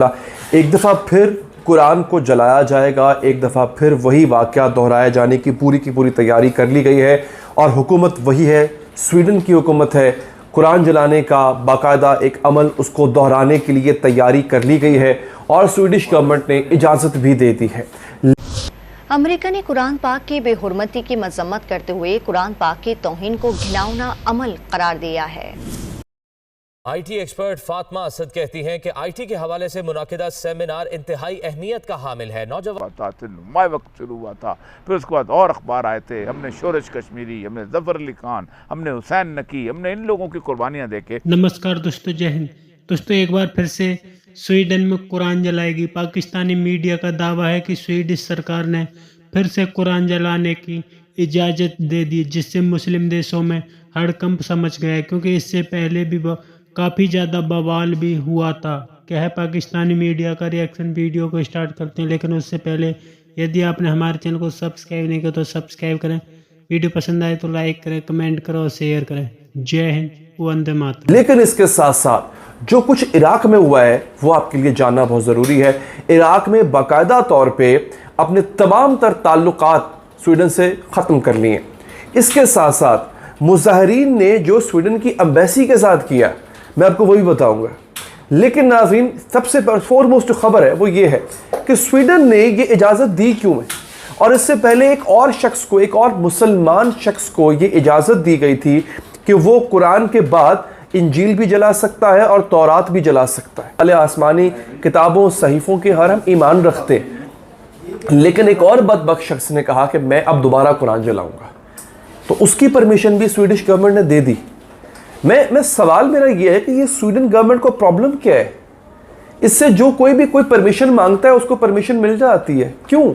एक दफ़ा फिर कुरान को जलाया जाएगा, एक दफ़ा फिर वही वाक़या दोहराया जाने की पूरी तैयारी कर ली गई है और हुकूमत वही है, स्वीडन की हुकूमत है। कुरान जलाने का बाकायदा एक अमल, उसको दोहराने के लिए तैयारी कर ली गई है और स्वीडिश गवर्नमेंट ने इजाज़त भी दे दी है। अमेरिका ने कुरान पाक की बेहुरमती की मजम्मत करते हुए कुरान पाक की तौहीन को घिनौना अमल करार दिया है। IT एक्सपर्ट फातिमा असद कहती हैं कि IT के हवाले से मुनाकिदा सेमिनार इंतहाई अहमियत का हामिल है। नौजवान वक्त शुरू हुआ था, फिर उसके बाद और अखबार आए थे। हमने शोरश कश्मीरी, हमने जफर अली खान, हमने हुसैन नकी, हमने इन लोगों की कुर्बानियाँ देखे। नमस्कार दोस्तों, जय हिंद। दोस्तों, एक बार फिर से स्वीडन में कुरान जलाएगी। पाकिस्तानी मीडिया का दावा है कि स्वीडिश सरकार ने फिर से कुरान जलाने की इजाज़त दे दी, जिससे मुस्लिम देशों में हड़कंप समझ गया, क्योंकि इससे पहले भी काफ़ी ज़्यादा बवाल भी हुआ था। क्या है पाकिस्तानी मीडिया का रिएक्शन। वीडियो को स्टार्ट करते हैं, लेकिन उससे पहले यदि आपने हमारे चैनल को सब्सक्राइब नहीं किया तो सब्सक्राइब करें। वीडियो पसंद आए तो लाइक करें, कमेंट करें और शेयर करें। जय हिंद, वंदे मातरम। लेकिन इसके साथ साथ जो कुछ इराक में हुआ है वो आपके लिए जानना बहुत ज़रूरी है। इराक में बाकायदा तौर पे अपने तमाम तर ताल्लुकात स्वीडन से ख़त्म कर लिए। इसके साथ साथ मुजाहिरीन ने जो स्वीडन की एम्बेसी के साथ किया, मैं आपको वही बताऊंगा। लेकिन नाज़रीन, सबसे फोरमोस्ट खबर है वो ये है कि स्वीडन ने ये इजाज़त दी क्यों है। और इससे पहले एक और शख्स को, एक और मुसलमान शख्स को ये इजाज़त दी गई थी कि वो कुरान के बाद इंजील भी जला सकता है और तौरात भी जला सकता है। पहले आसमानी किताबों, सहीफ़ों के हर हम ईमान रखते हैं, लेकिन एक और बदबख्त शख्स ने कहा कि मैं अब दोबारा कुरान जलाऊंगा, तो उसकी परमिशन भी स्वीडिश गवर्नमेंट ने दे दी। मैं सवाल मेरा ये है कि ये स्वीडन गवर्नमेंट को प्रॉब्लम क्या है। इससे जो कोई भी कोई परमिशन मांगता है उसको परमिशन मिल जाती है, क्यों?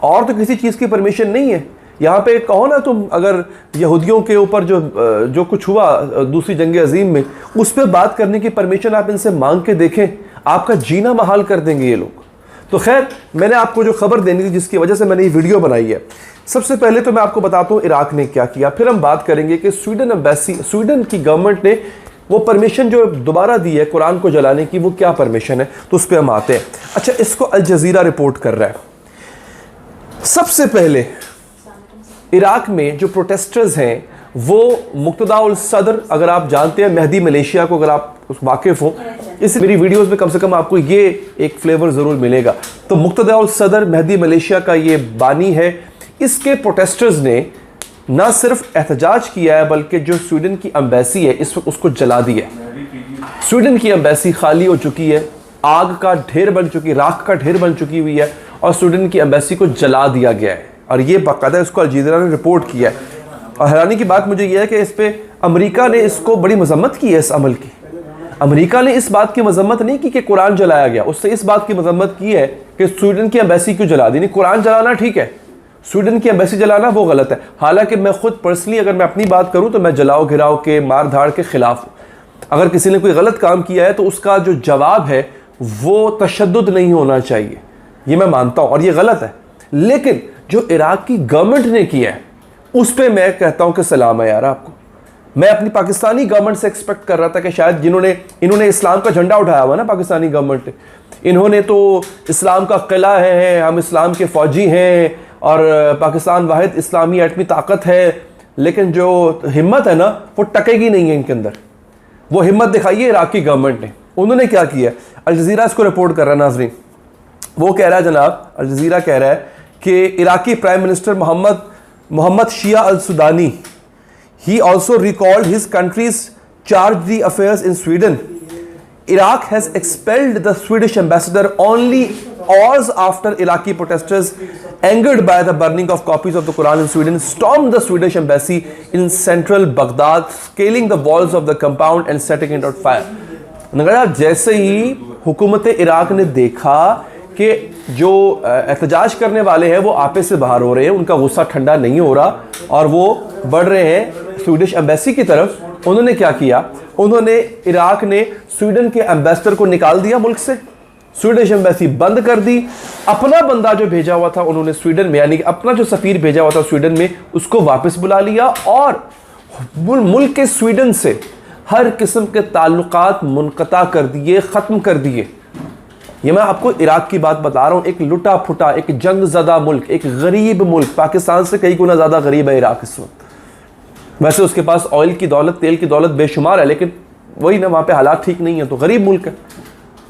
और तो किसी चीज़ की परमिशन नहीं है। यहाँ पे कहो ना तुम, अगर यहूदियों के ऊपर जो कुछ हुआ दूसरी जंग अजीम में, उस पर बात करने की परमिशन आप इनसे मांग के देखें, आपका जीना महाल कर देंगे ये लोग। तो खैर, मैंने आपको जो खबर देनी थी, जिसकी वजह से मैंने ये वीडियो बनाई है, सबसे पहले तो मैं आपको बताता हूँ इराक ने क्या किया, फिर हम बात करेंगे कि स्वीडन एम्बेसी, स्वीडन की गवर्नमेंट ने वो परमिशन जो दोबारा दी है कुरान को जलाने की, वो क्या परमिशन है, तो उस पर हम आते हैं। अच्छा, इसको अल जज़ीरा रिपोर्ट कर रहा है। सबसे पहले इराक में जो प्रोटेस्टर्स हैं वो मुक्तदा उल सदर, अगर आप जानते हैं मेहदी मलेशिया को, अगर आप वाकिफ़ हो, इस मेरी वीडियोस में कम से कम आपको ये एक फ्लेवर ज़रूर मिलेगा। तो मुक्तदा उल सदर मेहदी मलेशिया का ये बानी है। इसके प्रोटेस्टर्स ने ना सिर्फ एहतजाज किया है, बल्कि जो स्वीडन की एम्बेसी है इस वक्त उसको जला दिया। स्वीडन की एम्बेसी खाली हो चुकी है, आग का ढेर बन चुकी, राख का ढेर बन चुकी हुई है, और स्वीडन की एम्बेसी को जला दिया गया है। और ये बाकायदा इसको अल जज़ीरा ने रिपोर्ट किया है। और हैरानी की बात मुझे यह है कि इस पर अमेरिका ने इसको बड़ी मजम्मत की है, इस अमल की। अमेरिका ने इस बात की मजम्मत नहीं की कि कुरान जलाया गया, उससे इस बात की मजम्मत की है कि स्वीडन की एम्बेसी क्यों जला दी। नहीं, कुरान जलाना ठीक है, स्वीडन की एम्बेसी जलाना वो गलत है। हालांकि मैं खुद पर्सनली अगर मैं अपनी बात करूं तो मैं जलाओ घिराव के, मार धाड़ के खिलाफ हूं। अगर किसी ने कोई गलत काम किया है तो उसका जो जवाब है वो तशद्दुद नहीं होना चाहिए, ये मैं मानता हूं और ये गलत है। लेकिन जो इराक की गवर्नमेंट ने किया है उस पर मैं कहता हूं कि सलाम है यार आपको। मैं अपनी पाकिस्तानी गवर्नमेंट से एक्सपेक्ट कर रहा था कि शायद इन्होंने इस्लाम का झंडा उठाया हुआ ना, पाकिस्तानी गवर्नमेंट ने, इन्होंने तो इस्लाम का किला है, हम इस्लाम के फ़ौजी हैं और पाकिस्तान वाहिद इस्लामी एटमी ताकत है, लेकिन जो हिम्मत है ना वो टकेगी नहीं है इनके अंदर। वो हिम्मत दिखाई है इराक की गवर्नमेंट ने। उन्होंने क्या किया, अल जज़ीरा इसको रिपोर्ट कर रहा है नाज़रीन। वो कह रहा है जनाब, अल जज़ीरा कह रहा है कि Iraqi prime minister Mohammed Shia al Sudani, he also recalled his country's charged the affairs in Sweden. Iraq has expelled the Swedish ambassador only hours after Iraqi protesters, angered by the burning of copies of the Quran in Sweden, stormed the Swedish embassy in central Baghdad, scaling the walls of the compound and setting it on fire. जैसे ही हुकूमत Iraq ने देखा कि जो एहतजाज करने वाले हैं वो आपे से बाहर हो रहे हैं, उनका गुस्सा ठंडा नहीं हो रहा और वो बढ़ रहे हैं स्वीडिश एम्बेसी की तरफ, उन्होंने क्या किया, उन्होंने, इराक ने स्वीडन के एम्बेसडर को निकाल दिया मुल्क से, स्वीडिश एम्बेसी बंद कर दी। अपना बंदा जो भेजा हुआ था उन्होंने स्वीडन में, यानी कि अपना जो सफ़ीर भेजा हुआ था स्वीडन में, उसको वापस बुला लिया और मुल्क के स्वीडन से हर किस्म के ताल्लुकात मुनक़ता कर दिए, ख़त्म कर दिए। ये मैं आपको इराक की बात बता रहा हूँ, एक लुटा फुटा, एक जंग ज़दा मुल्क, एक गरीब मुल्क, पाकिस्तान से कई गुना ज़्यादा गरीब है इराक इस वक्त। वैसे उसके पास ऑयल की दौलत, तेल की दौलत बेशुमार है, लेकिन वही ना, वहाँ पे हालात ठीक नहीं है, तो गरीब मुल्क है।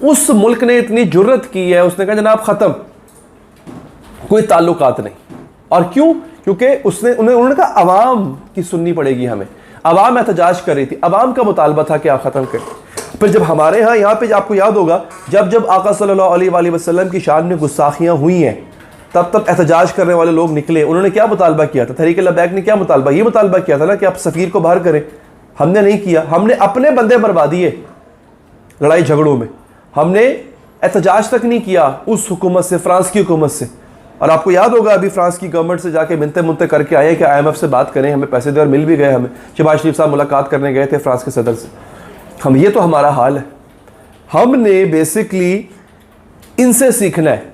उस मुल्क ने इतनी जुर्रत की है, उसने कहा जनाब ख़त्म, कोई ताल्लुकात नहीं। और क्यों? क्योंकि उन्होंने कहा अवाम की सुननी पड़ेगी हमें। अवाम एहतजाज कर रही थी, अवाम का मुतालबा था कि आप ख़त्म करें। फिर जब हमारे यहाँ पे आपको याद होगा, जब आका सल्लल्लाहु अलैहि वसल्लम की शान में गुस्ताखियाँ हुई हैं, तब एहतजाज करने वाले लोग निकले। उन्होंने क्या मुतालबा किया था? तहरीक लबैक ने क्या मुतालबा? ये मुतालबा किया था ना कि आप सफ़ीर को बाहर करें। हमने नहीं किया, हमने अपने बंदे मरवा दिए लड़ाई झगड़ों में। हमने एहतजाज तक नहीं किया उस हुकूमत से, फ्रांस की हुकूमत से। और आपको याद होगा अभी फ्रांस की गवर्नमेंट से जाके मिनते मुनते करके आए कि IMF से बात करें, हमें पैसे दे, और मिल भी गए। हमें शहबाज शरीफ साहब मुलाकात करने गए थे फ्रांस के सदर से। हम, ये तो हमारा हाल है। हमने बेसिकली इनसे सीखना है।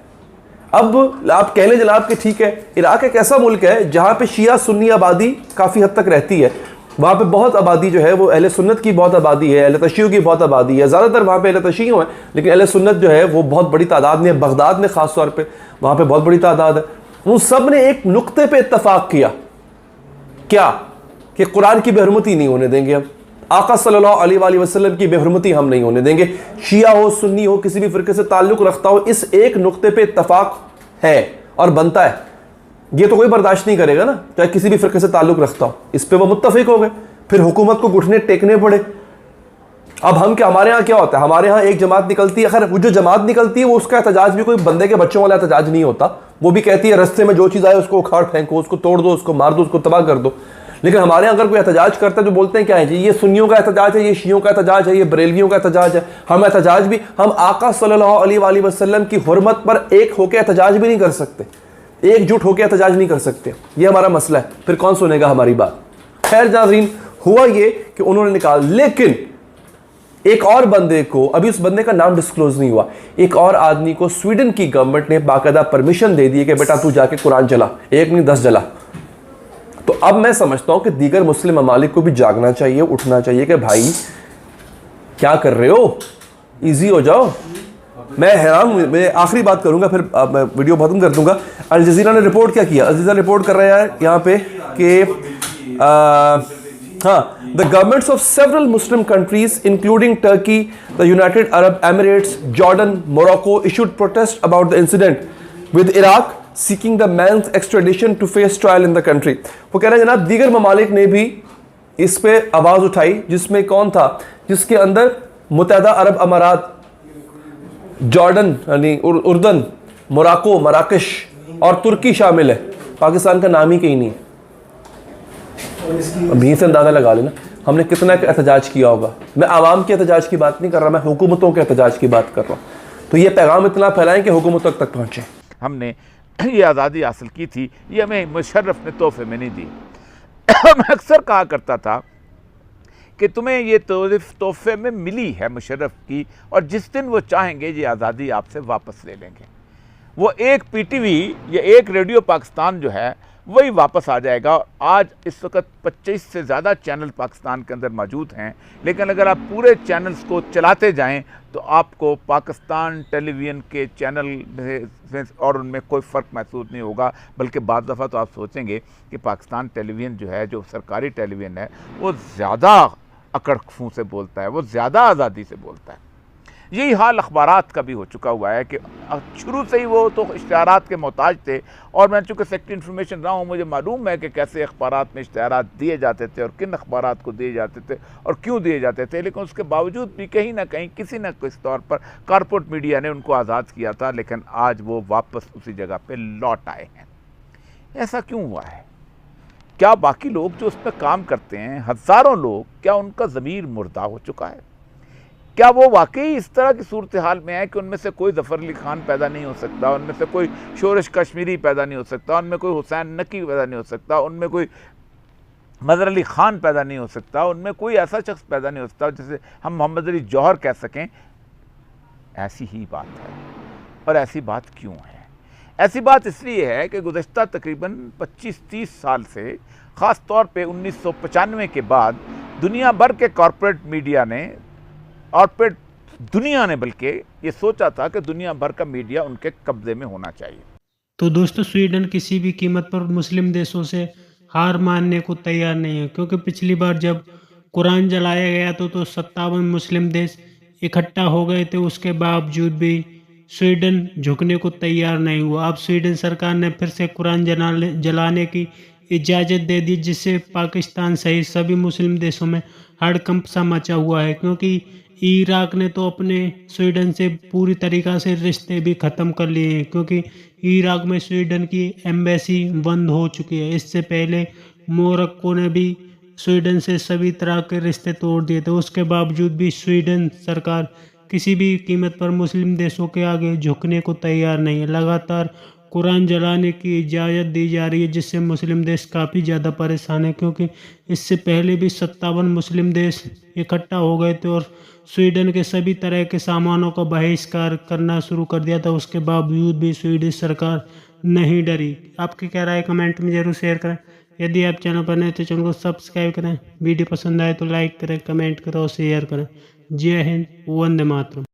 अब आप कह लें जनाब कि ठीक है, इराक एक ऐसा मुल्क है जहाँ पे शिया सुन्नी आबादी काफ़ी हद तक रहती है। वहाँ पे बहुत आबादी जो है वो अहले सुन्नत की बहुत आबादी है, अहले तशीयों की बहुत आबादी है। ज़्यादातर वहाँ पे अहले तशीयों हैं, लेकिन अहले सुन्नत जो है वो बहुत बड़ी तादाद में, बगदाद में ख़ास तौर पे वहाँ पे बहुत बड़ी तादाद है। उन सब ने एक नुक्ते पे इत्तफाक किया, क्या? कि कुरान की बेहरमती नहीं होने देंगे हम, आका सल्लल्लाहु अलैहि वसल्लम की बेहरमती हम नहीं होने देंगे। शिया हो, सुन्नी हो, किसी भी फ़िरके से ताल्लुक़ रखता हो, इस एक नुक्ते पे इत्तफाक है और बनता है। ये तो कोई बर्दाश्त नहीं करेगा ना, चाहे किसी भी फ़िरके से ताल्लुक़ रखता हो। इस पे वो मुत्तफ़िक हो गए, फिर हुकूमत को घुटने टेकने पड़े। अब हम क्या, हमारे यहाँ क्या होता है? हमारे यहाँ एक जमात निकलती है, खैर वो जो जमात निकलती है वो उसका एहतजाज भी कोई बंदे के बच्चों वाला एहतजाज नहीं होता। वो भी कहती है रस्ते में जो चीज़ आए उसको उखाड़ फेंको, उसको तोड़ दो, उसको मार दो, उसको तबाह कर दो। लेकिन हमारे यहाँ अगर कोई एहतजाज करता है तो बोलते हैं क्या है जी, ये सुन्नियों का एहतजाज है, ये शियों का एहतजाज है, ये बरेलवियों का एहतजाज है। हम एहतजाज भी, हम आका सल्लल्लाहु अलैहि वसल्लम की हुर्मत पर एक होकर एहतजाज भी नहीं कर सकते, एकजुट होकर एहतजाज नहीं कर सकते। ये हमारा मसला है। फिर कौन सुनेगा हमारी बात? खैर नाज़रीन, हुआ ये कि उन्होंने निकाल, लेकिन एक और बंदे को, अभी उस बंदे का नाम डिस्क्लोज नहीं हुआ, एक और आदमी को स्वीडन की गवर्नमेंट ने बाकायदा परमिशन दे दी कि बेटा तू जाके कुरान जला, एक नहीं 10 जला। तो अब मैं समझता हूं कि दीगर मुस्लिम ममालिक को भी जागना चाहिए, उठना चाहिए कि भाई क्या कर रहे हो, इजी हो जाओ। मैं हैरान हूं, मैं आखिरी बात करूंगा फिर मैं वीडियो खत्म कर दूंगा। अल जज़ीरा ने रिपोर्ट क्या किया? अल जज़ीरा रिपोर्ट कर रहा है यहाँ पे कि हाँ, the governments of several Muslim countries including Turkey, the United Arab Emirates, Jordan, Morocco issued protest about the incident, with Iraq seeking the man's extradition to face trial in the country. वो कह रहे हैं जनाब दीगर ममालिक ने भी इस पे आवाज़ उठाई, जिसमें कौन था? जिसके अंदर मुत्तहदा अरब अमारात, जॉर्डन यानी उर्दन, मोराको, मराकश और तुर्की शामिल है। पाकिस्तान का नाम ही कहीं नहीं है। अब यहीं से अंदाज़ा लगा लेना हमने कितना एहतजाज किया होगा। मैं आवाम के एहतजाज की बात नहीं कर रहा, मैं हुकूमतों के एहतजाज की बात कर रहा हूँ। तो ये पैगाम इतना फैलाएं कि हुकूमतों तक पहुँचे। हमने ये आज़ादी हासिल की थी, ये हमें मुशर्रफ ने तोहफे में नहीं दी। मैं अक्सर कहा करता था कि तुम्हें ये तोहफे में मिली है मुशर्रफ की, और जिस दिन वो चाहेंगे ये आज़ादी आपसे वापस ले लेंगे। वो एक PTV या एक रेडियो पाकिस्तान जो है वही वापस आ जाएगा। आज इस वक्त 25 से ज़्यादा चैनल पाकिस्तान के अंदर मौजूद हैं, लेकिन अगर आप पूरे चैनल्स को चलाते जाएं तो आपको पाकिस्तान टेलीविज़न के चैनल और उनमें कोई फ़र्क महसूस नहीं होगा। बल्कि बाद दफ़ा तो आप सोचेंगे कि पाकिस्तान टेलीविज़न जो है, जो सरकारी टेलीविज़न है, वो ज़्यादा अकड़ फूँ से बोलता है, वो ज़्यादा आज़ादी से बोलता है। यही हाल अखबारात का भी हो चुका हुआ है कि शुरू से ही वो तो इश्तिहारात के मोहताज थे, और मैं चूँकि सेक्रेटरी इन्फॉर्मेशन रहा हूँ, मुझे मालूम है कि कैसे अखबारात में इश्तिहारात दिए जाते थे और किन अखबारात को दिए जाते थे और क्यों दिए जाते थे। लेकिन उसके बावजूद भी कहीं ना कहीं किसी न किसी तौर पर कॉरपोरेट मीडिया ने उनको आज़ाद किया था, लेकिन आज वो वापस उसी जगह पर लौट आए हैं। ऐसा क्यों हुआ है? क्या बाकी लोग जो उस पर काम करते हैं, हज़ारों लोग, क्या उनका ज़मीर मुर्दा हो चुका है? क्या वो वाकई इस तरह की सूरत हाल में है कि उनमें से कोई ज़फ़र अली ख़ान पैदा नहीं हो सकता, उनमें से कोई शोरश कश्मीरी पैदा नहीं हो सकता, उनमें कोई हुसैन नकी पैदा नहीं हो सकता, उनमें कोई मदर अली ख़ान पैदा नहीं हो सकता, उनमें कोई ऐसा शख्स पैदा नहीं हो सकता जिसे हम मोहम्मद अली जौहर कह सकें? ऐसी ही बात है। और ऐसी बात क्यों है? ऐसी बात इसलिए है कि गुज़श्ता तकरीबन 25-30 साल से, ख़ास तौर पर 1995 के बाद, दुनिया भर के कॉरपोरेट मीडिया ने, कॉरपोरेट दुनिया ने बल्कि ये सोचा था कि दुनिया भर का मीडिया उनके कब्जे में होना चाहिए। तो दोस्तों स्वीडन किसी भी कीमत पर मुस्लिम देशों से हार मानने को तैयार नहीं है, क्योंकि पिछली बार जब कुरान जलाया गया तो 57 मुस्लिम देश इकट्ठा हो गए थे, उसके बावजूद भी स्वीडन झुकने को तैयार नहीं हुआ। अब स्वीडन सरकार ने फिर से कुरान जलाने की इजाज़त दे दी, जिससे पाकिस्तान सहित सभी मुस्लिम देशों में हड़कंप सा मचा हुआ है, क्योंकि इराक ने तो अपने स्वीडन से पूरी तरीक़ा से रिश्ते भी ख़त्म कर लिए हैं, क्योंकि इराक में स्वीडन की एम्बेसी बंद हो चुकी है। इससे पहले मोरक्को ने भी स्वीडन से सभी तरह के रिश्ते तोड़ दिए थे। उसके बावजूद भी स्वीडन सरकार किसी भी कीमत पर मुस्लिम देशों के आगे झुकने को तैयार नहीं है। लगातार कुरान जलाने की इजाज़त दी जा रही है, जिससे मुस्लिम देश काफ़ी ज़्यादा परेशान है, क्योंकि इससे पहले भी 57 मुस्लिम देश इकट्ठा हो गए थे और स्वीडन के सभी तरह के सामानों का बहिष्कार करना शुरू कर दिया था। उसके बावजूद भी स्वीडिश सरकार नहीं डरी। आपकी क्या राय कमेंट में ज़रूर शेयर करें। यदि आप चैनल पर नए तो चैनल को सब्सक्राइब करें, वीडियो पसंद आए तो लाइक करें, कमेंट करें और शेयर करें। जय हिंद, वंदे मातरम।